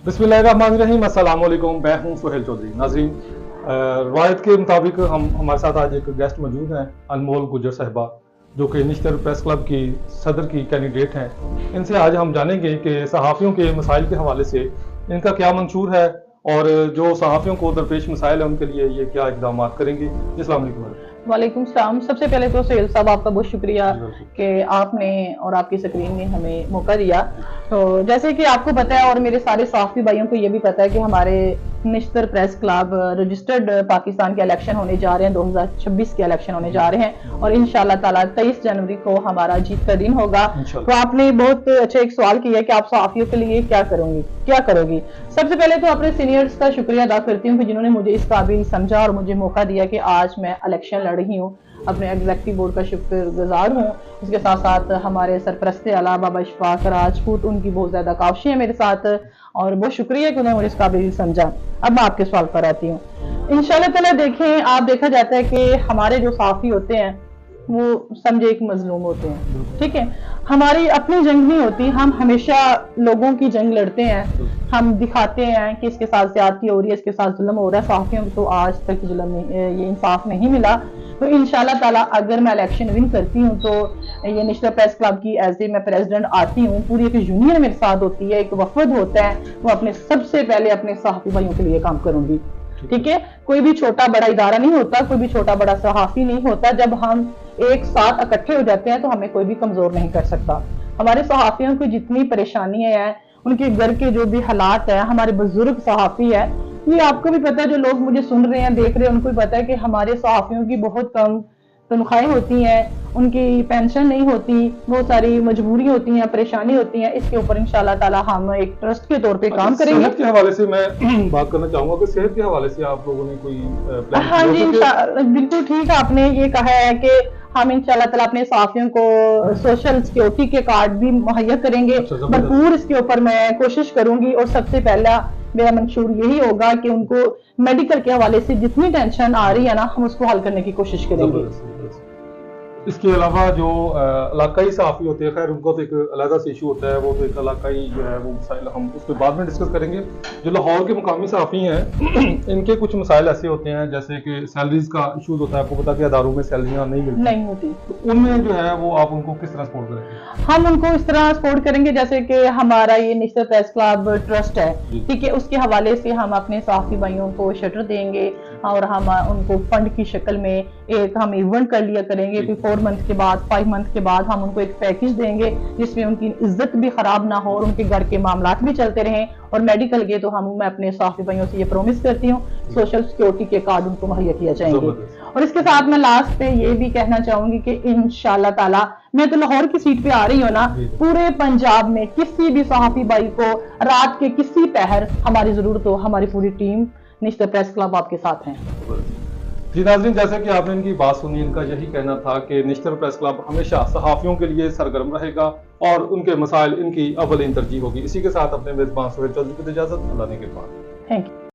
बिस्मिल्लाहिर्रहमानिर्रहीम, अस्सलाम वालेकुम। मैं हूं सुहेल चौधरी। नाज़रीन, रवायत के मुताबिक हमारे साथ आज एक गेस्ट मौजूद हैं, अनमोल गुजर साहिबा, जो कि निश्तर प्रेस क्लब की सदर की कैंडिडेट हैं। इनसे आज हम जानेंगे कि सहाफ़ियों के मसाइल के हवाले से इनका क्या मंशूर है और जो सहाफ़ियों को दरपेश मसाइल है उनके लिए ये क्या इक़दाम करेंगे। अस्सलाम वालेकुम। वालेकुम सलाम। सबसे पहले तो सुहेल साहब आपका बहुत शुक्रिया कि आपने और आपकी स्क्रीन ने हमें मौका दिया। तो जैसे कि आपको पता है और मेरे सारे सहाफ़ी भाइयों को ये भी पता है कि हमारे Nishtar press club registered Pakistan के इलेक्शन होने जा रहे हैं, 2026 के इलेक्शन होने जा रहे हैं और इंशाल्लाह ताला 23 जनवरी को हमारा जीत का दिन होगा। तो आपने बहुत अच्छा एक सवाल किया कि आप सहाफ़ियों के लिए क्या करोगी। सबसे पहले तो अपने सीनियर्स का शुक्रिया अदा करती हूँ कि जिन्होंने मुझे इस काबिल समझा और मुझे मौका दिया कि आज मैं इलेक्शन लड़ रही हूँ। अपने एग्जीक्यूटिव बोर्ड का शुक्रगुजार हूँ। इसके साथ साथ हमारे सरपरस्ते आला बाबा इशफाक राजपूत, उनकी बहुत ज्यादा काविशें हैं मेरे साथ और बहुत शुक्रिया कि उन्होंने मुझे इस काबिल समझा। अब मैं आपके सवाल पर आती हूँ। इंशाल्लाह ताला देखें, आप देखा जाता है कि हमारे जो सहाफ़ी होते हैं वो समझे एक मजलूम होते हैं, ठीक है। हमारी अपनी जंग नहीं होती, हम हमेशा लोगों की जंग लड़ते हैं। हम दिखाते हैं कि इसके साथ ज्यादती हो रही है, इसके साथ जुल्म हो रहा है। सहाफ़ियों को तो आज तक जुल्म ये इंसाफ नहीं मिला। तो इंशाल्लाह ताला अगर मैं इलेक्शन विन करती हूँ तो ये नेशनल प्रेस क्लब की एज ए मैं प्रेसिडेंट आती हूँ, पूरी एक यूनियन मेरे साथ होती है, एक वफद होता है। वो अपने सबसे पहले अपने सहाफ़ी भाइयों के लिए काम करूंगी, ठीक है। कोई भी छोटा बड़ा इदारा नहीं होता, कोई भी छोटा बड़ा सहाफ़ी नहीं होता। जब हम एक साथ इकट्ठे हो जाते हैं तो हमें कोई भी कमजोर नहीं कर सकता। हमारे सहाफ़ियों की जितनी परेशानियां हैं, उनके घर के जो भी हालात है, हमारे बुजुर्ग सहाफ़ी है, ये आपको भी पता है, जो लोग मुझे सुन रहे हैं देख रहे हैं उनको भी पता है कि हमारे सहाफ़ियों की बहुत कम तनख्वाहें होती हैं, उनकी पेंशन नहीं होती, बहुत सारी मजबूरी होती हैं, परेशानी होती है। इसके ऊपर इंशाल्लाह ताला हम एक ट्रस्ट के तौर पे काम करेंगे। सेहत के हवाले से मैं बात करना चाहूंगा कि सेहत के हवाले से आप लोगों ने कोई प्लान हाँ जी, बिल्कुल ठीक है। आपने ये कहा है कि हम इंशाल्लाह ताला अपने सहाफ़ियों को सोशल सिक्योरिटी के कार्ड भी मुहैया करेंगे। भरपूर इसके ऊपर मैं कोशिश करूंगी और सबसे पहला मेरा मंशूर यही होगा कि उनको मेडिकल के हवाले से जितनी टेंशन आ रही है ना, हम उसको हल करने की कोशिश करेंगे। इसके अलावा जो इलाकाई सहाफ़ी होते हैं, खैर उनका तो एक अलग से इशू होता है, वो तो एक इलाकाई जो है वो मसाइल हम उसके बाद में डिस्कस करेंगे। जो लाहौर के मुकामी सहाफ़ी हैं इनके कुछ मसाइल ऐसे होते हैं जैसे कि सैलरीज का इशूज़ होता है। आपको पता है कि अदारों में सैलरियाँ नहीं होती, तो उनमें जो है वो आप उनको किस तरह सपोर्ट करेंगे? हम उनको इस तरह सपोर्ट करेंगे जैसे कि हमारा ये नेशनल प्रेस क्लब ट्रस्ट है, ठीक है, उसके हवाले से हम अपने सहाफ़ी भाइयों को शटर देंगे और हम उनको फंड की शक्ल में एक हम इवेंट कर लिया करेंगे। कोई 4 मंथ के बाद 5 मंथ के बाद हम उनको एक पैकेज देंगे जिसमें उनकी इज्जत भी खराब ना हो और उनके घर के मामलात भी चलते रहें। और मेडिकल के तो मैं अपने सहाफ़ी भाइयों से ये प्रॉमिस करती हूँ, सोशल सिक्योरिटी के कार्ड उनको मुहैया किया जाएंगे। और इसके साथ मैं लास्ट पे ये भी कहना चाहूंगी कि इंशाल्लाह ताला मैं तो लाहौर की सीट पे आ रही हूँ ना, पूरे पंजाब में किसी भी सहाफ़ी भाई को रात के किसी पहर हमारी जरूरत हो, हमारी पूरी टीम नेशनल प्रेस क्लब आपके साथ है। जी नाज़रीन, जैसे कि आपने इनकी बात सुनी, इनका यही कहना था कि नेशनल प्रेस क्लब हमेशा सहाफ़ियों के लिए सरगर्म रहेगा और उनके मसाइल इनकी अव्वलीन तरजीह होगी। इसी के साथ अपने मेज़बान सुहेल चौधरी को इजाज़त। अल्लाह ने के बाद। Thank you.